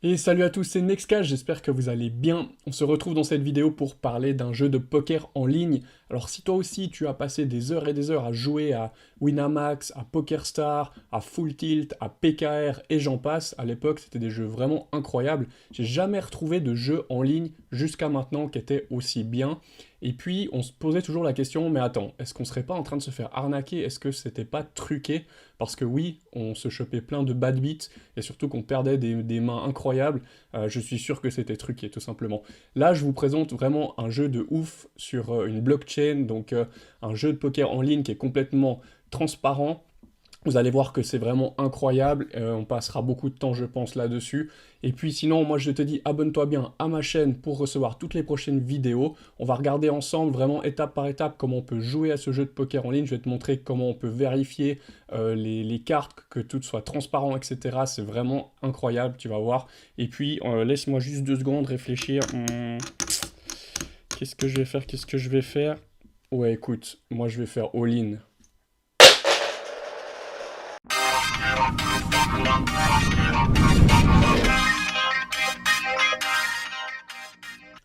Et salut à tous, c'est Nexcast, j'espère que vous allez bien. On se retrouve dans cette vidéo pour parler d'un jeu de poker en ligne. Alors si toi aussi tu as passé des heures et des heures à jouer à Winamax, à PokerStar, à Full Tilt, à PKR et j'en passe, à l'époque c'était des jeux vraiment incroyables. J'ai jamais retrouvé de jeu en ligne jusqu'à maintenant qui était aussi bien. Et puis on se posait toujours la question, mais attends, est-ce qu'on serait pas en train de se faire arnaquer? Est-ce que c'était pas truqué? Parce que oui, on se chopait plein de bad beats, et surtout qu'on perdait des mains incroyables, je suis sûr que c'était truqué, tout simplement. Là, je vous présente vraiment un jeu de ouf sur une blockchain, donc un jeu de poker en ligne qui est complètement transparent. Vous allez voir que c'est vraiment incroyable, on passera beaucoup de temps je pense là-dessus. Et puis sinon, moi je te dis abonne-toi bien à ma chaîne pour recevoir toutes les prochaines vidéos. On va regarder ensemble vraiment étape par étape comment on peut jouer à ce jeu de poker en ligne. Je vais te montrer comment on peut vérifier les cartes, que tout soit transparent, etc. C'est vraiment incroyable, tu vas voir. Et puis laisse-moi juste 2 secondes réfléchir. Qu'est-ce que je vais faire? Qu'est-ce que je vais faire? Ouais écoute, moi je vais faire all-in.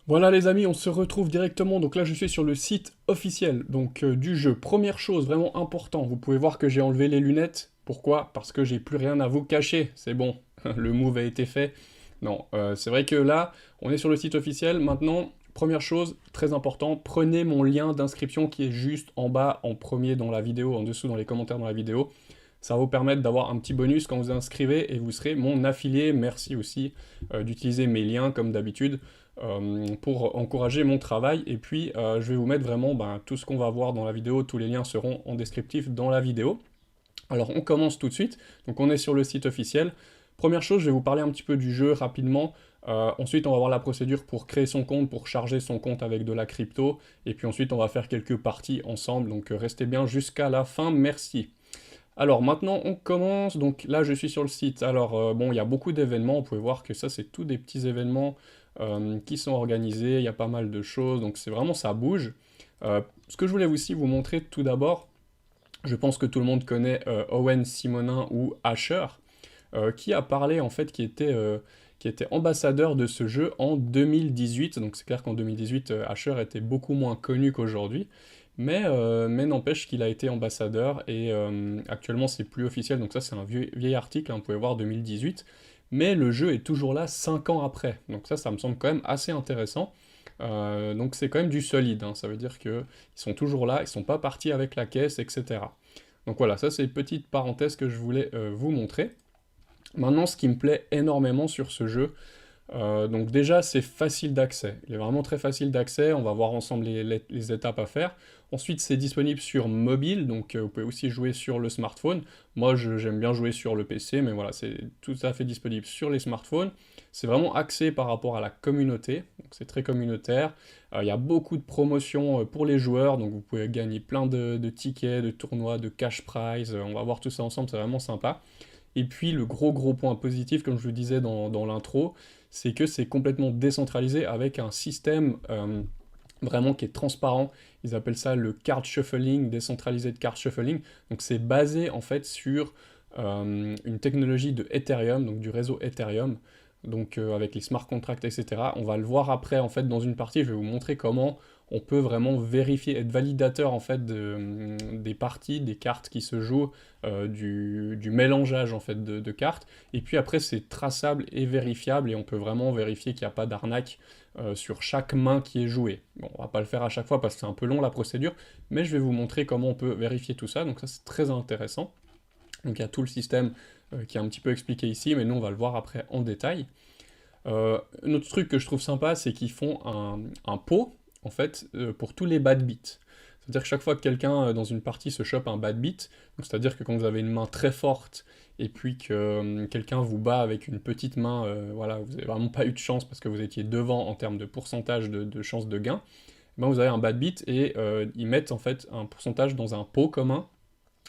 Voilà les amis, on se retrouve directement, donc là je suis sur le site officiel donc, du jeu. Première chose, vraiment important, vous pouvez voir que j'ai enlevé les lunettes. Pourquoi? Parce que j'ai plus rien à vous cacher, c'est bon, le move a été fait. Non, c'est vrai que là, on est sur le site officiel. Maintenant, première chose, très important, prenez mon lien d'inscription qui est juste en bas, en premier dans la vidéo, en dessous dans les commentaires dans la vidéo. Ça va vous permettre d'avoir un petit bonus quand vous inscrivez et vous serez mon affilié. Merci aussi d'utiliser mes liens comme d'habitude pour encourager mon travail. Et puis je vais vous mettre vraiment tout ce qu'on va voir dans la vidéo. Tous les liens seront en descriptif dans la vidéo. Alors on commence tout de suite. Donc on est sur le site officiel. Première chose, je vais vous parler un petit peu du jeu rapidement. Ensuite, on va voir la procédure pour créer son compte, pour charger son compte avec de la crypto. Et puis ensuite, on va faire quelques parties ensemble. Donc restez bien jusqu'à la fin. Merci. Alors maintenant on commence, donc là je suis sur le site. Alors bon, il y a beaucoup d'événements, vous pouvez voir que ça c'est tous des petits événements qui sont organisés, il y a pas mal de choses, donc c'est vraiment ça bouge. Ce que je voulais aussi vous montrer tout d'abord, je pense que tout le monde connaît Owen Simonin ou Asher, qui a parlé en fait, qui était ambassadeur de ce jeu en 2018. Donc c'est clair qu'en 2018, Asher était beaucoup moins connu qu'aujourd'hui. Mais n'empêche qu'il a été ambassadeur et actuellement c'est plus officiel, donc ça c'est un vieil article, hein, vous pouvez voir 2018, mais le jeu est toujours là 5 ans après, donc ça me semble quand même assez intéressant. Donc c'est quand même du solide, hein, ça veut dire qu'ils sont toujours là, ils sont pas partis avec la caisse, etc. Donc voilà, ça c'est une petite parenthèse que je voulais vous montrer. Maintenant, ce qui me plaît énormément sur ce jeu, donc déjà, c'est facile d'accès. Il est vraiment très facile d'accès. On va voir ensemble les étapes à faire. Ensuite, c'est disponible sur mobile, donc vous pouvez aussi jouer sur le smartphone. Moi, j'aime bien jouer sur le PC, mais voilà, c'est tout à fait disponible sur les smartphones. C'est vraiment axé par rapport à la communauté, donc c'est très communautaire. Il y a beaucoup de promotions pour les joueurs, donc vous pouvez gagner plein de tickets, de tournois, de cash prize. On va voir tout ça ensemble, c'est vraiment sympa. Et puis le gros point positif, comme je le disais dans l'intro, c'est que c'est complètement décentralisé avec un système vraiment qui est transparent. Ils appellent ça le card shuffling, décentralisé de card shuffling. Donc c'est basé en fait sur une technologie de Ethereum, donc du réseau Ethereum, donc avec les smart contracts, etc. On va le voir après en fait dans une partie, je vais vous montrer comment on peut vraiment vérifier, être validateur en fait des parties, des cartes qui se jouent, du mélangeage en fait de cartes. Et puis après c'est traçable et vérifiable et on peut vraiment vérifier qu'il n'y a pas d'arnaque sur chaque main qui est jouée. Bon, on va pas le faire à chaque fois parce que c'est un peu long la procédure, mais je vais vous montrer comment on peut vérifier tout ça. Donc ça c'est très intéressant. Donc il y a tout le système qui est un petit peu expliqué ici, mais nous on va le voir après en détail. Un autre truc que je trouve sympa, c'est qu'ils font un pot, en fait, pour tous les bad beats. C'est-à-dire que chaque fois que quelqu'un dans une partie se chope un bad beat, c'est-à-dire que quand vous avez une main très forte, et puis que quelqu'un vous bat avec une petite main, voilà, vous n'avez vraiment pas eu de chance parce que vous étiez devant en termes de pourcentage de chance de gain, ben vous avez un bad beat et ils mettent en fait un pourcentage dans un pot commun,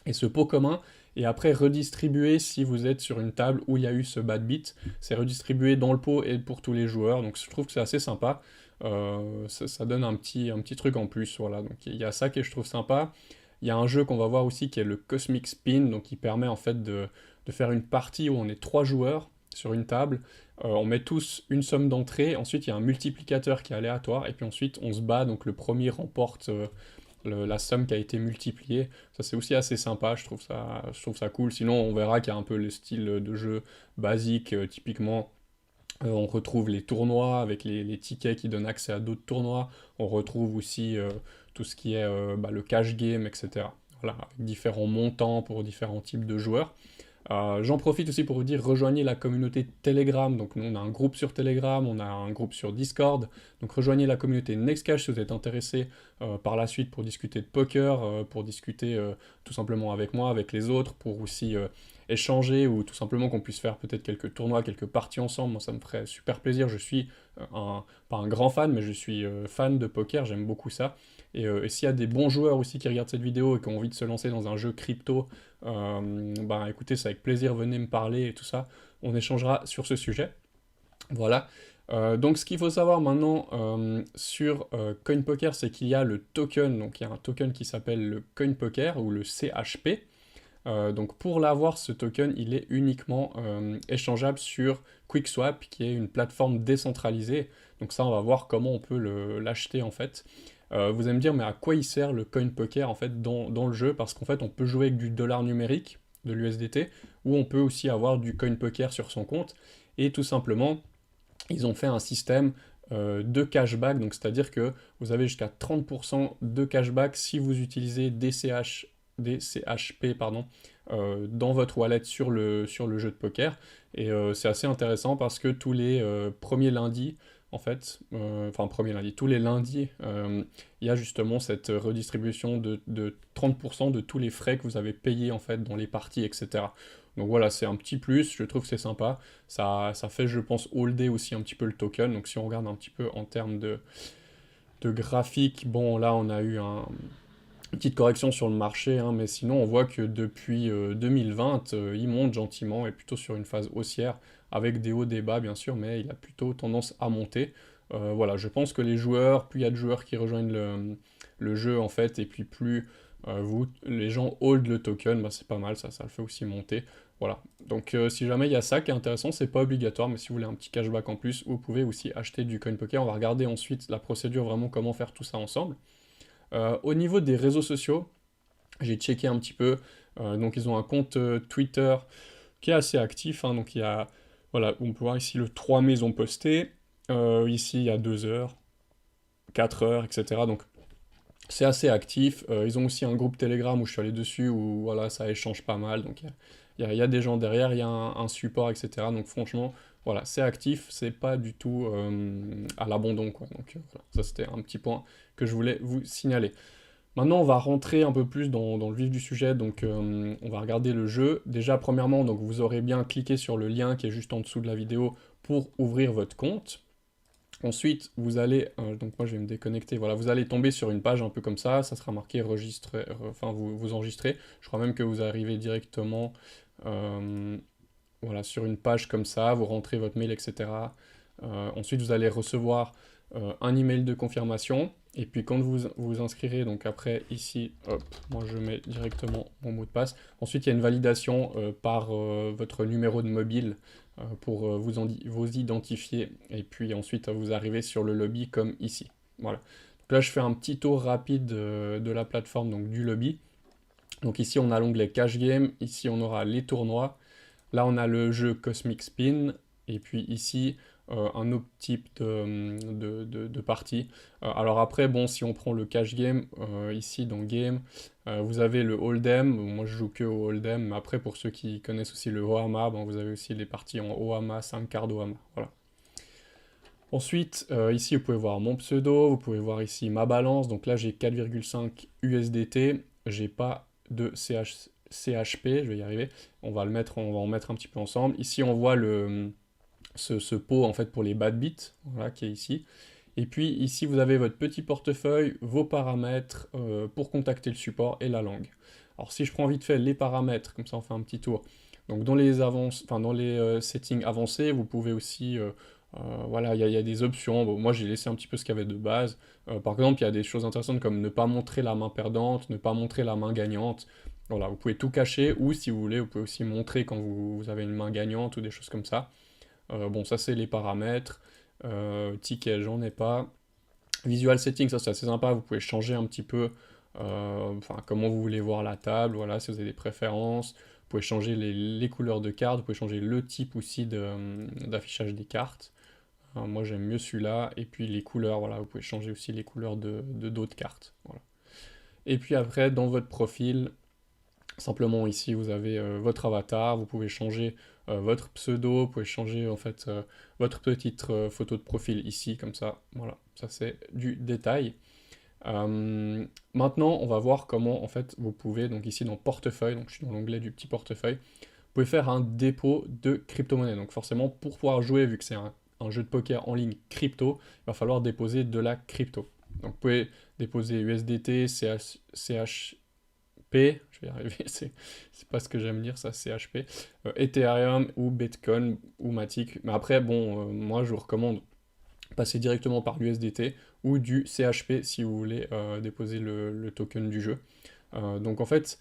et ce pot commun est après redistribué si vous êtes sur une table où il y a eu ce bad beat. C'est redistribué dans le pot et pour tous les joueurs, donc je trouve que c'est assez sympa. Ça donne un petit truc en plus, voilà. Donc il y a ça que je trouve sympa. Il y a un jeu qu'on va voir aussi qui est le Cosmic Spin, donc qui permet en fait de faire une partie où on est 3 joueurs sur une table, on met tous une somme d'entrée, ensuite il y a un multiplicateur qui est aléatoire, et puis ensuite on se bat, donc le premier remporte la somme qui a été multipliée. Ça c'est aussi assez sympa, je trouve ça cool. Sinon on verra qu'il y a un peu le style de jeu basique, typiquement. On retrouve les tournois avec les tickets qui donnent accès à d'autres tournois. On retrouve aussi tout ce qui est le cash game, etc. Voilà, avec différents montants pour différents types de joueurs. J'en profite aussi pour vous dire, rejoignez la communauté Telegram. Donc nous, on a un groupe sur Telegram, on a un groupe sur Discord. Donc rejoignez la communauté Nextcash si vous êtes intéressé par la suite pour discuter de poker, pour discuter tout simplement avec moi, avec les autres, pour aussi échanger ou tout simplement qu'on puisse faire peut-être quelques tournois, quelques parties ensemble. Moi, ça me ferait super plaisir. Je suis pas un grand fan, mais je suis fan de poker, j'aime beaucoup ça. Et s'il y a des bons joueurs aussi qui regardent cette vidéo et qui ont envie de se lancer dans un jeu crypto, écoutez, c'est avec plaisir, venez me parler et tout ça. On échangera sur ce sujet. Voilà. Donc ce qu'il faut savoir maintenant sur CoinPoker, c'est qu'il y a le token, donc il y a un token qui s'appelle le CoinPoker ou le CHP. Donc pour l'avoir, ce token, il est uniquement échangeable sur QuickSwap, qui est une plateforme décentralisée. Donc ça, on va voir comment on peut l'acheter en fait. Vous allez me dire, mais à quoi il sert le CoinPoker en fait dans le jeu? Parce qu'en fait, on peut jouer avec du dollar numérique, de l'USDT, ou on peut aussi avoir du CoinPoker sur son compte. Et tout simplement, ils ont fait un système de cashback, donc c'est-à-dire que vous avez jusqu'à 30% de cashback si vous utilisez des CHP dans votre wallet sur le jeu de poker. Et c'est assez intéressant parce que tous les premiers lundis, en fait, premier lundi, tous les lundis, il y a justement cette redistribution de 30% de tous les frais que vous avez payés en fait dans les parties, etc. Donc voilà, c'est un petit plus, je trouve que c'est sympa. Ça fait, je pense, holder aussi un petit peu le token. Donc si on regarde un petit peu en termes de graphique, bon là on a eu une petite correction sur le marché, hein, mais sinon on voit que depuis 2020, il monte gentiment et plutôt sur une phase haussière, avec des hauts, des bas bien sûr, mais il a plutôt tendance à monter. Voilà, je pense que les joueurs, plus il y a de joueurs qui rejoignent le jeu en fait, et puis plus les gens hold le token, c'est pas mal, ça le fait aussi monter. Voilà, donc si jamais il y a ça qui est intéressant, c'est pas obligatoire, mais si vous voulez un petit cashback en plus, vous pouvez aussi acheter du CoinPoker. On va regarder ensuite la procédure, vraiment comment faire tout ça ensemble. Au niveau des réseaux sociaux, j'ai checké un petit peu. Donc ils ont un compte Twitter qui est assez actif, hein. Donc il y a, voilà, on peut voir ici le 3 mai ils ont posté. Ici il y a 2 heures, 4 heures, etc. Donc c'est assez actif. Ils ont aussi un groupe Telegram où je suis allé dessus, où voilà, ça échange pas mal. Donc il y a des gens derrière, il y a un support, etc. Donc franchement, voilà, c'est actif, c'est pas du tout à l'abandon, quoi. Donc voilà, ça c'était un petit point que je voulais vous signaler. Maintenant, on va rentrer un peu plus dans le vif du sujet, donc on va regarder le jeu. Déjà, premièrement, donc vous aurez bien cliqué sur le lien qui est juste en dessous de la vidéo pour ouvrir votre compte. Ensuite, vous allez, donc moi je vais me déconnecter, voilà, vous allez tomber sur une page un peu comme ça sera marqué enregistrer, vous enregistrez. Je crois même que vous arrivez directement voilà, sur une page comme ça, vous rentrez votre mail, etc. Ensuite, vous allez recevoir un email de confirmation, et puis quand vous vous inscrirez, donc après ici, hop, moi je mets directement mon mot de passe. Ensuite, il y a une validation par votre numéro de mobile pour vous identifier, et puis ensuite vous arrivez sur le lobby comme ici. Voilà. Donc là, je fais un petit tour rapide de la plateforme, donc du lobby. Donc ici, on a l'onglet Cash Game, ici on aura les tournois, là on a le jeu Cosmic Spin, et puis ici, un autre type de partie. Alors après, bon, si on prend le cash game, ici dans game, vous avez le hold'em. Moi je joue que au hold'em, mais après pour ceux qui connaissent aussi le Ohama, bon, vous avez aussi les parties en Ohama, 5 cartes d'Ohama, voilà. Ensuite, ici vous pouvez voir mon pseudo, vous pouvez voir ici ma balance, donc là j'ai 4,5 USDT, j'ai pas de CHP, je vais y arriver, on va en mettre un petit peu ensemble. Ici on voit ce pot en fait pour les bad bits, voilà, qui est ici. Et puis ici vous avez votre petit portefeuille, vos paramètres pour contacter le support et la langue. Alors si je prends vite fait les paramètres, comme ça on fait un petit tour. Donc dans les settings avancés, vous pouvez aussi voilà, il y a des options. Bon, moi j'ai laissé un petit peu ce qu'il y avait de base. Par exemple, il y a des choses intéressantes comme ne pas montrer la main perdante, ne pas montrer la main gagnante. Voilà, vous pouvez tout cacher, ou si vous voulez, vous pouvez aussi montrer quand vous avez une main gagnante ou des choses comme ça. Bon, ça c'est les paramètres. Ticket, j'en ai pas. Visual Settings, ça c'est assez sympa, vous pouvez changer un petit peu enfin, comment vous voulez voir la table, voilà, si vous avez des préférences. Vous pouvez changer les couleurs de cartes, vous pouvez changer le type aussi d'affichage des cartes. Moi j'aime mieux celui-là, et puis les couleurs, voilà, vous pouvez changer aussi les couleurs de d'autres cartes. Voilà. Et puis après, dans votre profil, simplement ici vous avez votre avatar, vous pouvez changer votre pseudo, vous pouvez changer en fait votre petite photo de profil ici, comme ça, voilà, ça c'est du détail. Maintenant, on va voir comment en fait vous pouvez, donc ici dans portefeuille, donc je suis dans l'onglet du petit portefeuille, vous pouvez faire un dépôt de crypto-monnaie. Donc forcément, pour pouvoir jouer, vu que c'est un jeu de poker en ligne crypto, il va falloir déposer de la crypto. Donc vous pouvez déposer USDT, CHP, je vais y arriver, c'est pas ce que j'aime dire ça, CHP, Ethereum ou Bitcoin ou Matic. Mais après, bon, moi je vous recommande passer directement par l'USDT ou du CHP si vous voulez déposer le token du jeu. Donc en fait,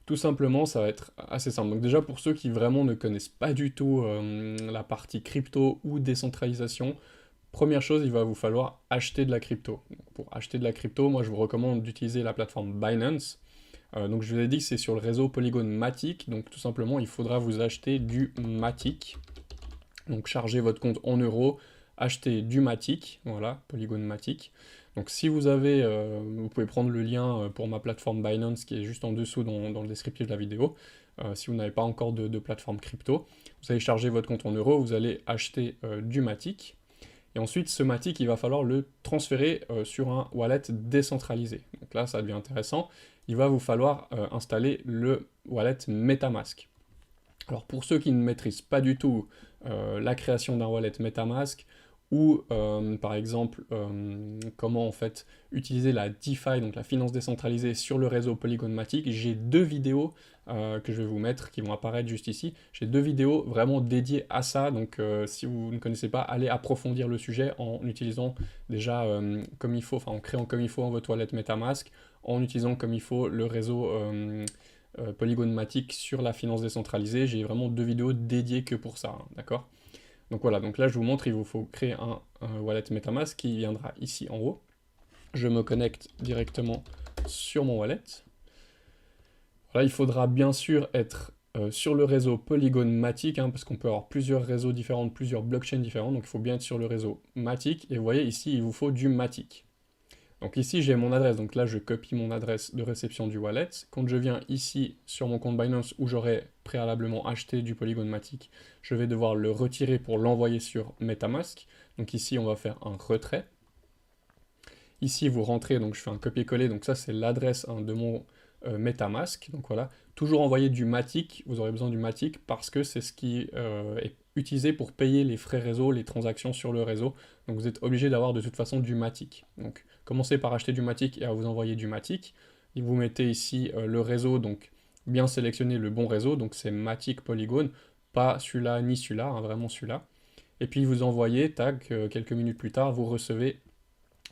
tout simplement, ça va être assez simple. Donc déjà, pour ceux qui vraiment ne connaissent pas du tout la partie crypto ou décentralisation, première chose, il va vous falloir acheter de la crypto. Donc, pour acheter de la crypto, moi je vous recommande d'utiliser la plateforme Binance. Donc je vous ai dit que c'est sur le réseau Polygon Matic, donc tout simplement il faudra vous acheter du Matic. Donc chargez votre compte en euros, achetez du Matic, voilà, Polygon Matic. Donc si vous avez, vous pouvez prendre le lien pour ma plateforme Binance qui est juste en dessous dans le descriptif de la vidéo. Si vous n'avez pas encore de plateforme crypto, vous allez charger votre compte en euros, vous allez acheter du Matic. Et ensuite, ce Matic, il va falloir le transférer sur un wallet décentralisé. Donc là, ça devient intéressant. Il va vous falloir installer le wallet MetaMask. Alors pour ceux qui ne maîtrisent pas du tout la création d'un wallet MetaMask ou par exemple comment en fait utiliser la DeFi, donc la finance décentralisée sur le réseau Polygon Matic, j'ai deux vidéos que je vais vous mettre qui vont apparaître juste ici. J'ai deux vidéos vraiment dédiées à ça, donc si vous ne connaissez pas, allez approfondir le sujet en utilisant déjà comme il faut, enfin en créant comme il faut votre wallet MetaMask, en utilisant comme il faut le réseau Polygon Matic sur la finance décentralisée. J'ai vraiment deux vidéos dédiées que pour ça, hein, d'accord? Donc voilà, donc là je vous montre, il vous faut créer un wallet MetaMask qui viendra ici en haut. Je me connecte directement sur mon wallet. Voilà, il faudra bien sûr être sur le réseau Polygon Matic, hein, parce qu'on peut avoir plusieurs réseaux différents, plusieurs blockchains différents, donc il faut bien être sur le réseau Matic. Et vous voyez ici, il vous faut du Matic. Donc ici, j'ai mon adresse, donc là, je copie mon adresse de réception du wallet. Quand je viens ici sur mon compte Binance où j'aurais préalablement acheté du Polygon Matic, je vais devoir le retirer pour l'envoyer sur MetaMask. Donc ici, on va faire un retrait. Ici, vous rentrez, donc je fais un copier-coller, donc ça, c'est l'adresse hein, de mon MetaMask. Donc voilà, toujours envoyer du Matic, vous aurez besoin du Matic parce que c'est ce qui est utilisé pour payer les frais réseau, les transactions sur le réseau. Donc vous êtes obligé d'avoir de toute façon du Matic. Donc commencez par acheter du Matic et à vous envoyer du Matic. Et vous mettez ici le réseau, donc bien sélectionner le bon réseau, donc c'est Matic Polygon, pas celui-là ni celui-là, hein, vraiment celui-là. Et puis vous envoyez, tac, quelques minutes plus tard, vous recevez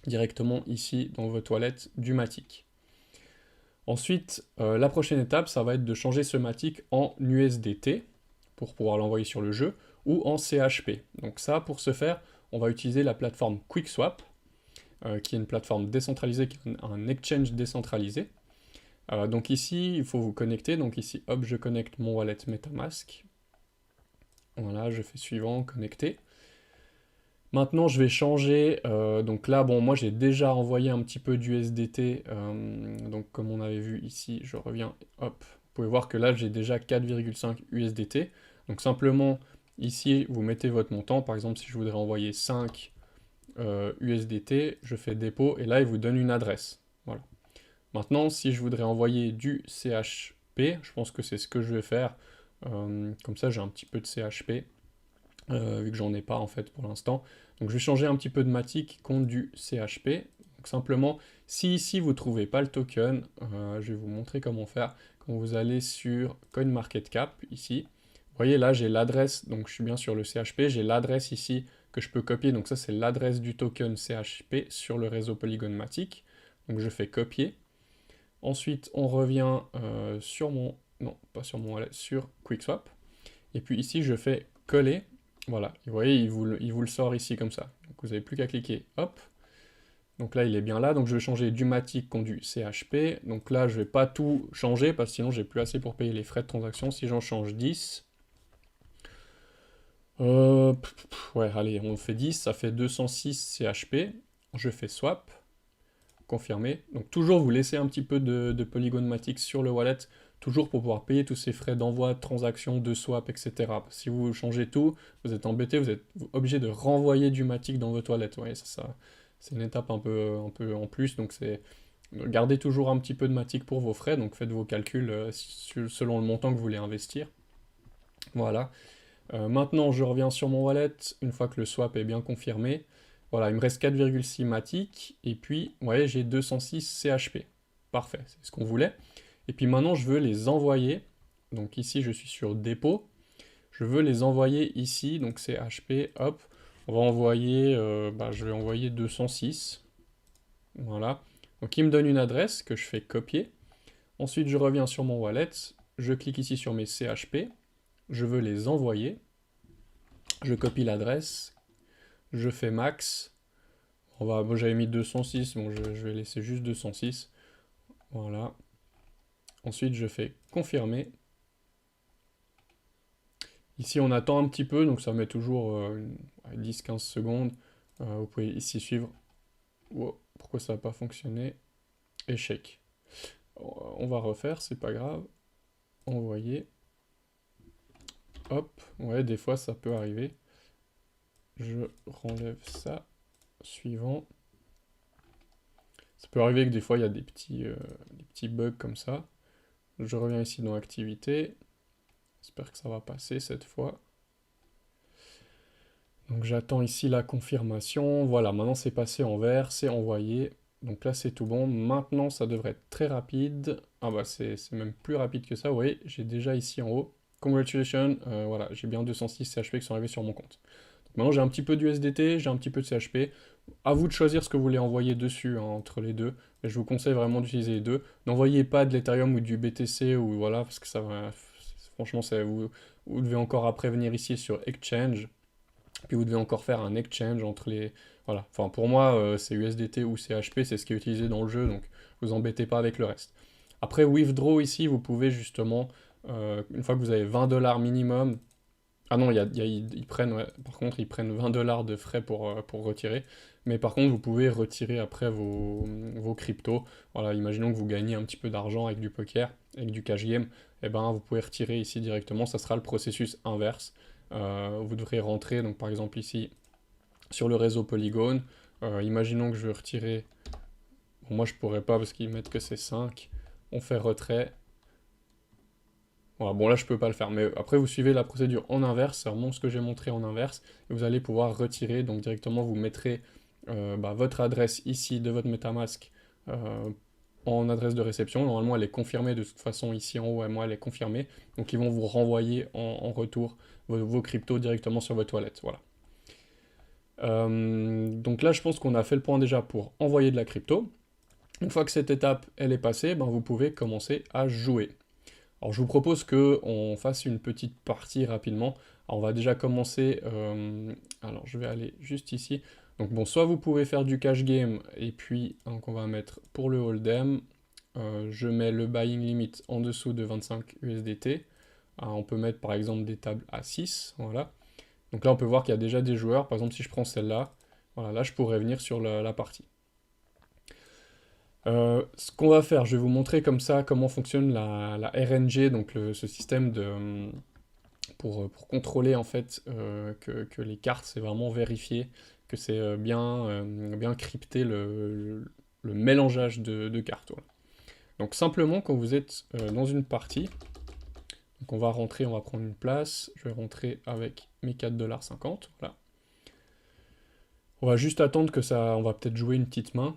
directement ici dans vos toilettes du Matic. Ensuite, la prochaine étape, ça va être de changer ce Matic en USDT pour pouvoir l'envoyer sur le jeu ou en CHP. Donc ça, pour ce faire, on va utiliser la plateforme QuickSwap, qui est une plateforme décentralisée, qui est un exchange décentralisé. Donc ici, il faut vous connecter. Donc ici, hop, je connecte mon wallet MetaMask. Voilà, je fais suivant, connecter. Maintenant, je vais changer. Donc là, bon, moi j'ai déjà envoyé un petit peu d'USDT. Donc comme on avait vu ici, je reviens. Hop, vous pouvez voir que là j'ai déjà 4,5 USDT. Donc simplement, ici, vous mettez votre montant. Par exemple, si je voudrais envoyer 5 USDT, je fais dépôt et là, il vous donne une adresse. Voilà. Maintenant, si je voudrais envoyer du CHP, je pense que c'est ce que je vais faire. Comme ça, j'ai un petit peu de CHP. Vu que j'en ai pas en fait pour l'instant. Donc je vais changer un petit peu de Matic contre du CHP. Donc simplement, si ici vous ne trouvez pas le token, je vais vous montrer comment faire. Quand vous allez sur CoinMarketCap, ici, vous voyez là j'ai l'adresse, donc je suis bien sur le CHP, j'ai l'adresse ici que je peux copier, donc ça c'est l'adresse du token CHP sur le réseau Polygon Matic. Donc je fais copier. Ensuite on revient sur mon, non pas sur mon wallet, sur QuickSwap. Et puis ici je fais coller. Voilà, vous voyez, il vous le sort ici comme ça. Donc vous n'avez plus qu'à cliquer, hop. Donc là, il est bien là, donc je vais changer du Matic contre du CHP. Donc là, je vais pas tout changer, parce que sinon j'ai plus assez pour payer les frais de transaction. Si j'en change 10, ouais, allez, on fait 10, ça fait 206 CHP. Je fais swap, confirmer. Donc toujours vous laissez un petit peu de Polygon Matic sur le wallet, toujours pour pouvoir payer tous ces frais d'envoi, de transaction, de swap, etc. Si vous changez tout, vous êtes embêté, vous êtes obligé de renvoyer du Matic dans votre wallet. Vous voyez, ça c'est une étape un peu en plus, donc c'est... Gardez toujours un petit peu de Matic pour vos frais, donc faites vos calculs selon le montant que vous voulez investir. Voilà. Maintenant, je reviens sur mon wallet, une fois que le swap est bien confirmé. Voilà, il me reste 4,6 Matic, et puis, vous voyez, j'ai 206 CHP. Parfait, c'est ce qu'on voulait. Et puis maintenant, je veux les envoyer. Donc ici, je suis sur dépôt. Je veux les envoyer ici, donc CHP, hop. On va envoyer, je vais envoyer 206. Voilà. Donc il me donne une adresse que je fais copier. Ensuite, je reviens sur mon wallet. Je clique ici sur mes CHP. Je veux les envoyer. Je copie l'adresse. Je fais max. Bon, j'avais mis 206, bon, je vais laisser juste 206. Voilà. Ensuite, je fais confirmer. Ici, on attend un petit peu, donc ça met toujours 10-15 secondes. Vous pouvez ici suivre. Wow, pourquoi ça n'a pas fonctionné? Échec. On va refaire, c'est pas grave. Envoyer. Hop. Ouais, des fois, ça peut arriver. Je renlève ça. Suivant. Ça peut arriver que des fois, il y a des petits bugs comme ça. Je reviens ici dans Activité. J'espère que ça va passer cette fois. Donc j'attends ici la confirmation. Voilà, maintenant c'est passé en vert, c'est envoyé. Donc là c'est tout bon. Maintenant ça devrait être très rapide. Ah bah c'est même plus rapide que ça. Vous voyez, j'ai déjà ici en haut. Congratulations, voilà, j'ai bien 206 CHP qui sont arrivés sur mon compte. Donc maintenant j'ai un petit peu d'USDT, j'ai un petit peu de CHP. À vous de choisir ce que vous voulez envoyer dessus, hein, entre les deux. Mais je vous conseille vraiment d'utiliser les deux. N'envoyez pas de l'Ethereum ou du BTC ou voilà, parce que ça va... Franchement, vous devez encore après venir ici sur Exchange. Puis vous devez encore faire un exchange entre les... Voilà, enfin pour moi c'est USDT ou CHP, c'est ce qui est utilisé dans le jeu, donc vous embêtez pas avec le reste. Après withdraw ici, vous pouvez justement, une fois que vous avez 20 $ minimum, ah non, ils prennent, ouais, par contre ils prennent 20 $ de frais pour retirer, mais par contre vous pouvez retirer après vos cryptos. Voilà, imaginons que vous gagnez un petit peu d'argent avec du poker, avec du cash game, et ben vous pouvez retirer ici directement, ça sera le processus inverse. Vous devrez rentrer, donc par exemple ici, sur le réseau Polygon. Imaginons que je veux retirer... Bon, moi je pourrais pas parce qu'ils mettent que c'est 5. On fait retrait. Voilà, bon là je peux pas le faire, mais après vous suivez la procédure en inverse, c'est vraiment ce que j'ai montré en inverse, et vous allez pouvoir retirer, donc directement vous mettrez votre adresse ici de votre MetaMask en adresse de réception. Normalement elle est confirmée de toute façon ici en haut, et moi elle est confirmée, donc ils vont vous renvoyer en retour vos cryptos directement sur votre wallet, voilà. Donc là je pense qu'on a fait le point déjà pour envoyer de la crypto. Une fois que cette étape elle est passée, ben, vous pouvez commencer à jouer. Alors je vous propose qu'on fasse une petite partie rapidement. Alors on va déjà commencer, alors je vais aller juste ici. Donc bon, soit vous pouvez faire du cash game, et puis donc on va mettre pour le hold'em, je mets le buying limit en dessous de 25 USDT. On peut mettre par exemple des tables à 6, voilà. Donc là on peut voir qu'il y a déjà des joueurs, par exemple si je prends celle-là, voilà, là je pourrais venir sur la partie. Ce qu'on va faire, je vais vous montrer comme ça comment fonctionne la RNG, donc ce système pour contrôler en fait que les cartes c'est vraiment vérifié, que c'est bien crypté le mélangeage de cartes. Voilà. Donc simplement quand vous êtes dans une partie, donc on va rentrer, on va prendre une place, je vais rentrer avec mes 4,50 $, voilà. On va juste attendre que ça, on va peut-être jouer une petite main,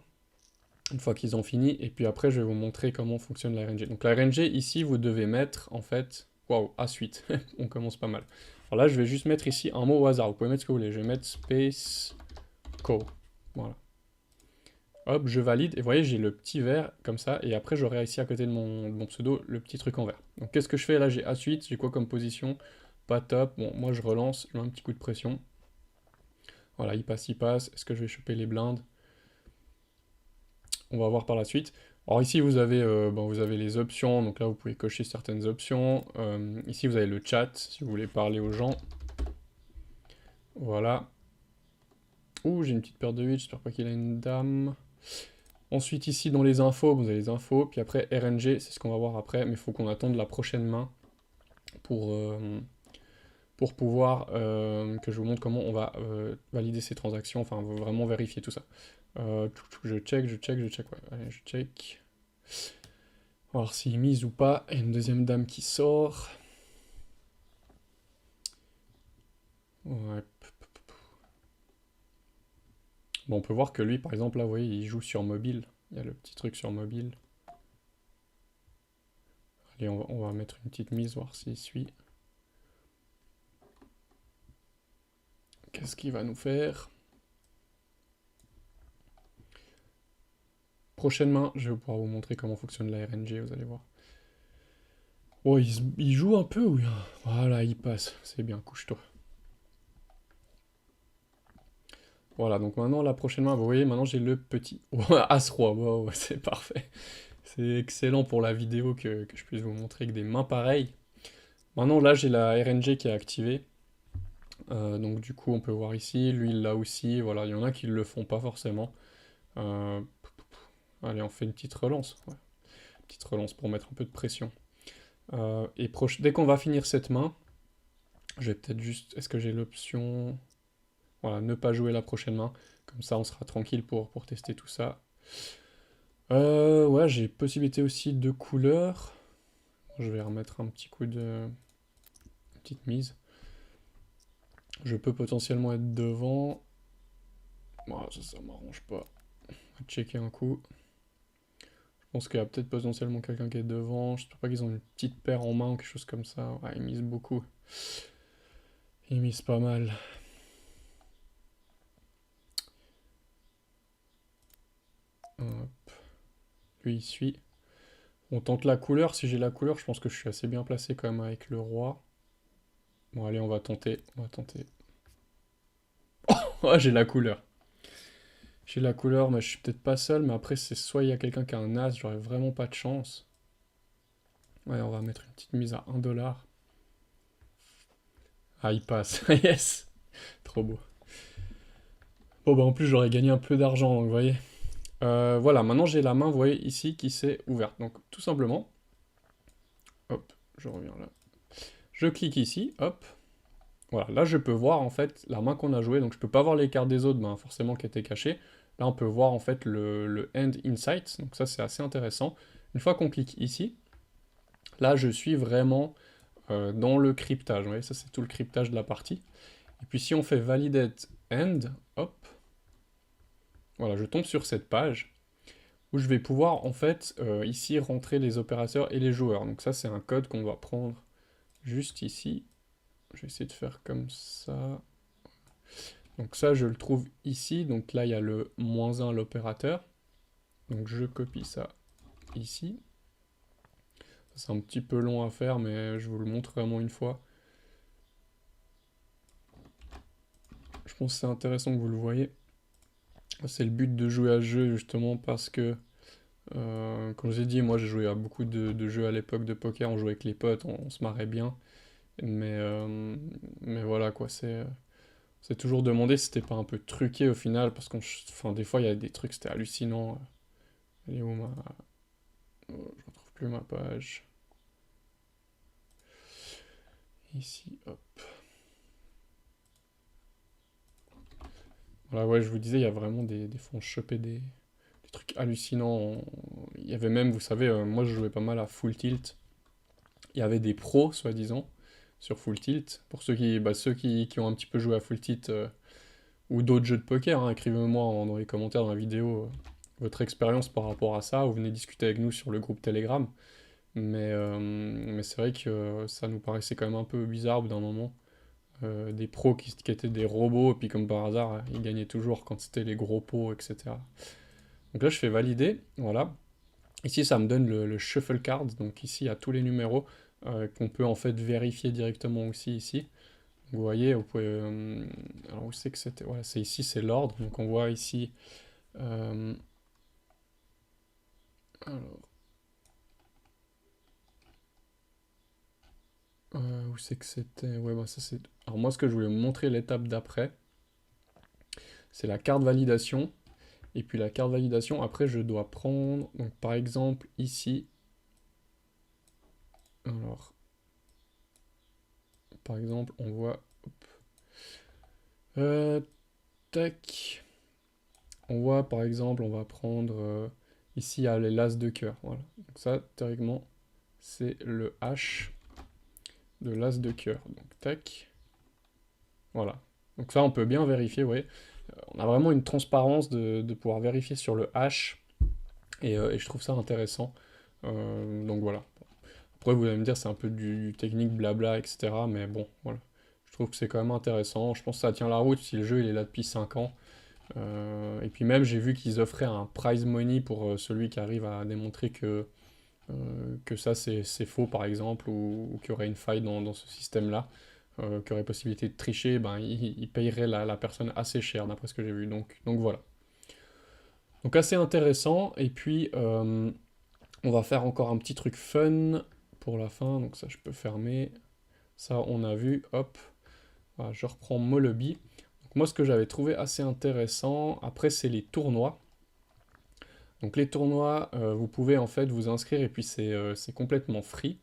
une fois qu'ils ont fini, et puis après je vais vous montrer comment fonctionne la RNG. Donc la RNG, ici, vous devez mettre, en fait, waouh, A8, on commence pas mal. Alors là, je vais juste mettre ici un mot au hasard, vous pouvez mettre ce que vous voulez, je vais mettre space co, voilà. Hop, je valide, et vous voyez, j'ai le petit vert, comme ça, et après j'aurai ici à côté de mon pseudo, le petit truc en vert. Donc qu'est-ce que je fais là? J'ai A8, j'ai quoi comme position? pas top. Bon, moi je relance, je mets un petit coup de pression. Voilà, il passe, il passe. Est-ce que je vais choper les blindes? On va voir par la suite. Alors ici, vous avez les options. Donc là, vous pouvez cocher certaines options. Ici, vous avez le chat, si vous voulez parler aux gens. Voilà. Ouh, j'ai une petite paire de 8, j'espère pas qu'il a une dame. Ensuite, ici, dans les infos, vous avez les infos. Puis après, RNG, c'est ce qu'on va voir après. Mais il faut qu'on attende la prochaine main pour, pouvoir que je vous montre comment on va valider ces transactions. Enfin, vraiment vérifier tout ça. Je check. Ouais, allez, je check. On va voir s'il mise ou pas. Il y a une deuxième dame qui sort. Ouais. Bon, on peut voir que lui, par exemple, là, vous voyez, il joue sur mobile. Il y a le petit truc sur mobile. Allez, on va mettre une petite mise, voir s'il suit. Qu'est-ce qu'il va nous faire? Prochaine main, je vais pouvoir vous montrer comment fonctionne la RNG, vous allez voir. Oh, il joue un peu, oui. Voilà, il passe. C'est bien, couche-toi. Voilà, donc maintenant, la prochaine main, vous voyez, maintenant j'ai le petit As-Roi. Wow, c'est parfait. C'est excellent pour la vidéo que je puisse vous montrer avec des mains pareilles. Maintenant, là, j'ai la RNG qui est activée. Donc du coup, on peut voir ici, lui, il l'a aussi. Voilà, il y en a qui ne le font pas forcément. Euh, Allez, on fait une petite relance. Ouais. Petite relance pour mettre un peu de pression. Et dès qu'on va finir cette main, je vais peut-être juste... Est-ce que j'ai l'option... Voilà, ne pas jouer la prochaine main. Comme ça, on sera tranquille pour tester tout ça. Ouais, j'ai possibilité aussi de couleurs. Je vais remettre un petit coup de... Une petite mise. Je peux potentiellement être devant. Bon, ça m'arrange pas. On va checker un coup. Je pense qu'il y a peut-être potentiellement quelqu'un qui est devant. Je ne sais pas qu'ils ont une petite paire en main ou quelque chose comme ça. Ouais, ils misent beaucoup. Ils misent pas mal. Hop. Lui, il suit. On tente la couleur. Si j'ai la couleur, je pense que je suis assez bien placé quand même avec le roi. Bon, allez, on va tenter. On va tenter. Oh, j'ai la couleur. J'ai la couleur, mais je suis peut-être pas seul. Mais après, c'est soit il y a quelqu'un qui a un as, j'aurais vraiment pas de chance. Ouais, on va mettre une petite mise à 1$. Ah, il passe. Yes. Trop beau. Bon, bah en plus, j'aurais gagné un peu d'argent, donc vous voyez. Voilà, maintenant j'ai la main, vous voyez, ici, qui s'est ouverte. Donc, tout simplement, hop, je reviens là. Je clique ici, hop. Voilà, là, je peux voir, en fait, la main qu'on a jouée. Donc, je peux pas voir les cartes des autres, ben, forcément, qui étaient cachées. Là, on peut voir, en fait, le End Insight. Donc, ça, c'est assez intéressant. Une fois qu'on clique ici, là, je suis vraiment dans le cryptage. Vous voyez, ça, c'est tout le cryptage de la partie. Et puis, si on fait Validate End, hop, voilà, je tombe sur cette page où je vais pouvoir en fait ici rentrer les opérateurs et les joueurs. Donc ça c'est un code qu'on va prendre juste ici. Je vais essayer de faire comme ça. Donc ça je le trouve ici. Donc là il y a le -1 l'opérateur. Donc je copie ça ici. C'est un petit peu long à faire mais je vous le montre vraiment une fois. Je pense que c'est intéressant que vous le voyez. C'est le but de jouer à ce jeu justement parce que comme je vous ai dit, moi j'ai joué à beaucoup de jeux à l'époque de poker, on jouait avec les potes, on se marrait bien. Mais voilà quoi, c'est toujours demandé si c'était pas un peu truqué au final, parce enfin, des fois il y a des trucs, c'était hallucinant. Elle est où ma... Oh, je retrouve plus ma page. Ici, hop. Voilà, ouais, je vous disais, il y a vraiment des fois on chopait des trucs hallucinants. Il y avait même, vous savez, moi je jouais pas mal à Full Tilt. Il y avait des pros, soi-disant, sur Full Tilt. Pour ceux qui ont un petit peu joué à Full Tilt, ou d'autres jeux de poker, hein, écrivez-moi dans les commentaires dans la vidéo votre expérience par rapport à ça, ou venez discuter avec nous sur le groupe Telegram. Mais c'est vrai que ça nous paraissait quand même un peu bizarre au bout d'un moment. Des pros qui étaient des robots, et puis comme par hasard, ils gagnaient toujours quand c'était les gros pots, etc. Donc là, je fais valider, voilà. Ici, ça me donne le shuffle card, donc ici, il y a tous les numéros. qu'on peut en fait vérifier directement aussi ici. Vous voyez, vous pouvez... alors où c'est que c'était? Voilà, c'est ici, c'est l'ordre. Donc on voit ici... euh, alors, où c'est que c'était? Ouais, bah ça c'est... Alors moi, ce que je voulais vous montrer l'étape d'après, c'est la carte validation. Et puis la carte validation, après, je dois prendre... Donc par exemple, ici... Alors, par exemple, on voit... hop, tac. On voit, par exemple, on va prendre... ici, il y a les l'as de cœur. Voilà. Donc ça, théoriquement, c'est le H de l'as de cœur. Donc, tac. Voilà. Donc ça, on peut bien vérifier, vous voyez. On a vraiment une transparence de pouvoir vérifier sur le H. Et je trouve ça intéressant. Donc voilà. Après, vous allez me dire, c'est un peu du technique blabla, etc. Mais bon, voilà. Je trouve que c'est quand même intéressant. Je pense que ça tient la route si le jeu il est là depuis 5 ans. Et puis même, j'ai vu qu'ils offraient un prize money pour celui qui arrive à démontrer que ça c'est faux, par exemple, ou qu'il y aurait une faille dans ce système-là, qu'il y aurait possibilité de tricher, ben, il payerait la personne assez cher, d'après ce que j'ai vu. Donc voilà. Donc assez intéressant. Et puis, on va faire encore un petit truc fun pour la fin. Donc ça, je peux fermer. Ça, on a vu. Hop. Voilà, je reprends Molobi. Donc moi, ce que j'avais trouvé assez intéressant, après, c'est les tournois. Donc les tournois, vous pouvez en fait vous inscrire et puis c'est complètement free.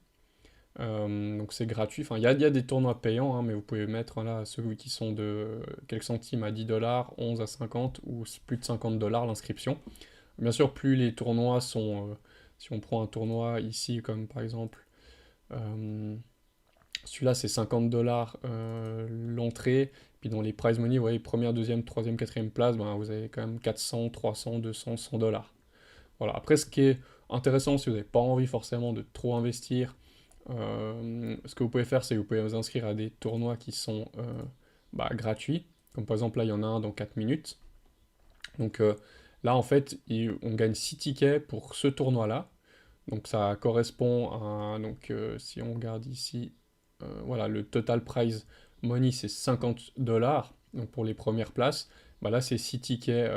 Donc c'est gratuit. Enfin, il y a des tournois payants, hein, mais vous pouvez mettre là ceux qui sont de quelques centimes à 10 dollars, 11 à 50 ou plus de 50 dollars l'inscription. Bien sûr, plus les tournois sont... si on prend un tournoi ici, comme par exemple... celui-là, c'est 50 dollars l'entrée. Puis dans les prize money, vous voyez, première, deuxième, troisième, quatrième place, ben, vous avez quand même 400, 300, 200, 100 dollars. Voilà. Après, ce qui est intéressant, si vous n'avez pas envie forcément de trop investir, ce que vous pouvez faire, c'est que vous pouvez vous inscrire à des tournois qui sont bah, gratuits. Comme par exemple, là, il y en a un dans 4 minutes. Donc là, en fait, on gagne 6 tickets pour ce tournoi-là. Donc ça correspond à... Donc si on regarde ici, voilà, le total prize money, c'est 50 dollars. Donc pour les premières places, bah là, c'est 6 tickets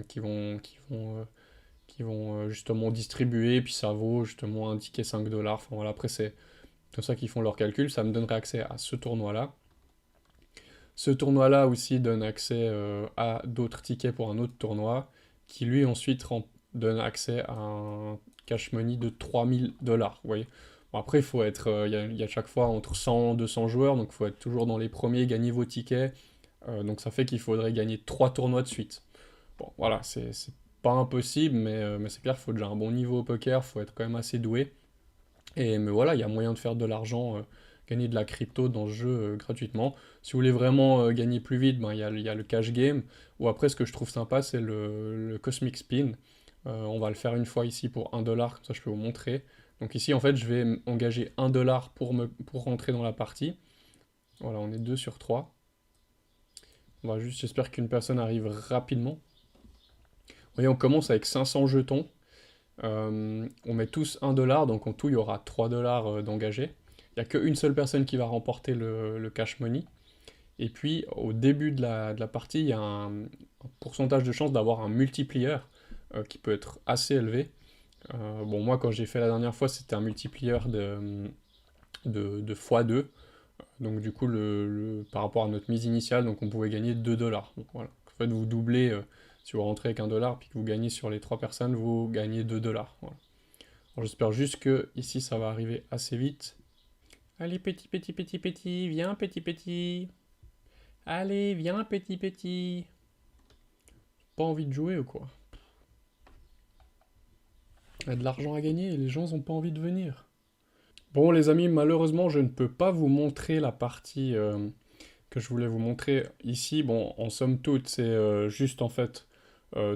qui vont justement distribuer, puis ça vaut justement un ticket 5 dollars. Enfin voilà, après c'est comme ça qu'ils font leur calcul, ça me donnerait accès à ce tournoi-là. Ce tournoi-là aussi donne accès à d'autres tickets pour un autre tournoi, qui lui ensuite donne accès à un cash money de 3000 dollars, vous voyez. Bon, après, il faut être, il y a chaque fois entre 100 et 200 joueurs, donc il faut être toujours dans les premiers, gagner vos tickets. Donc ça fait qu'il faudrait gagner 3 tournois de suite. Bon, voilà, c'est pas impossible, mais c'est clair, il faut déjà un bon niveau au poker, il faut être quand même assez doué. Mais voilà, il y a moyen de faire de l'argent, gagner de la crypto dans ce jeu gratuitement. Si vous voulez vraiment gagner plus vite, ben, il y a le cash game. Ou après, ce que je trouve sympa, c'est le Cosmic Spin. On va le faire une fois ici pour 1 dollar, comme ça je peux vous montrer. Donc ici, en fait, je vais engager 1 dollar pour rentrer dans la partie. Voilà, on est 2 sur 3. On va juste, j'espère qu'une personne arrive rapidement. Vous voyez, on commence avec 500 jetons. On met tous 1 dollar, donc en tout il y aura 3 dollars d'engagés. Il n'y a qu'une seule personne qui va remporter le cash money. Et puis au début de la partie, il y a un pourcentage de chance d'avoir un multiplier qui peut être assez élevé. Bon, moi quand j'ai fait la dernière fois, c'était un multiplier de x2. Donc du coup, par rapport à notre mise initiale, donc on pouvait gagner 2 dollars. Donc voilà. En fait, vous doublez, si vous rentrez avec 1 dollar, puis que vous gagnez sur les 3 personnes, vous gagnez 2 dollars. Voilà. J'espère juste que ici, ça va arriver assez vite. Allez, petit, petit, petit, petit, viens, petit, petit. Allez, viens, petit, petit. Pas envie de jouer ou quoi? Il y a de l'argent à gagner et les gens n'ont pas envie de venir. Bon, les amis, malheureusement, je ne peux pas vous montrer la partie que je voulais vous montrer ici. Bon, en somme toute, c'est juste en fait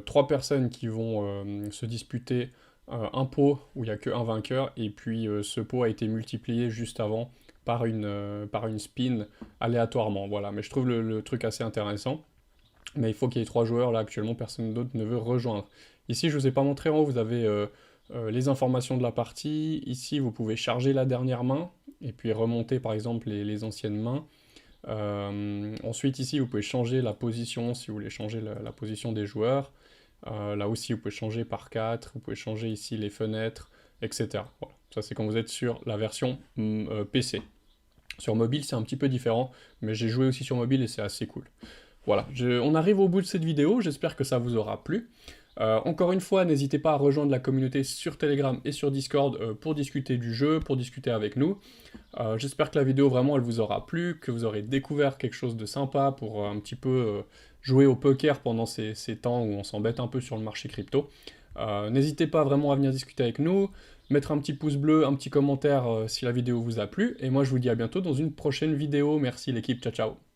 3 personnes qui vont se disputer un pot où il n'y a qu'un vainqueur, et puis ce pot a été multiplié juste avant par une spin aléatoirement. Voilà, mais je trouve le truc assez intéressant. Mais il faut qu'il y ait 3 joueurs, là actuellement personne d'autre ne veut rejoindre. Ici, je ne vous ai pas montré, en haut, vous avez les informations de la partie. Ici, vous pouvez charger la dernière main. et puis remonter par exemple les anciennes mains. Ensuite ici vous pouvez changer la position si vous voulez changer la position des joueurs. Là aussi vous pouvez changer par 4, vous pouvez changer ici les fenêtres, etc. Voilà. Ça c'est quand vous êtes sur la version PC. Sur mobile c'est un petit peu différent, mais j'ai joué aussi sur mobile et c'est assez cool. Voilà, on arrive au bout de cette vidéo, j'espère que ça vous aura plu. Encore une fois, n'hésitez pas à rejoindre la communauté sur Telegram et sur Discord pour discuter du jeu, pour discuter avec nous. J'espère que la vidéo vraiment elle vous aura plu, que vous aurez découvert quelque chose de sympa pour un petit peu jouer au poker pendant ces temps où on s'embête un peu sur le marché crypto. N'hésitez pas vraiment à venir discuter avec nous, mettre un petit pouce bleu, un petit commentaire si la vidéo vous a plu, et moi je vous dis à bientôt dans une prochaine vidéo. Merci l'équipe, ciao ciao.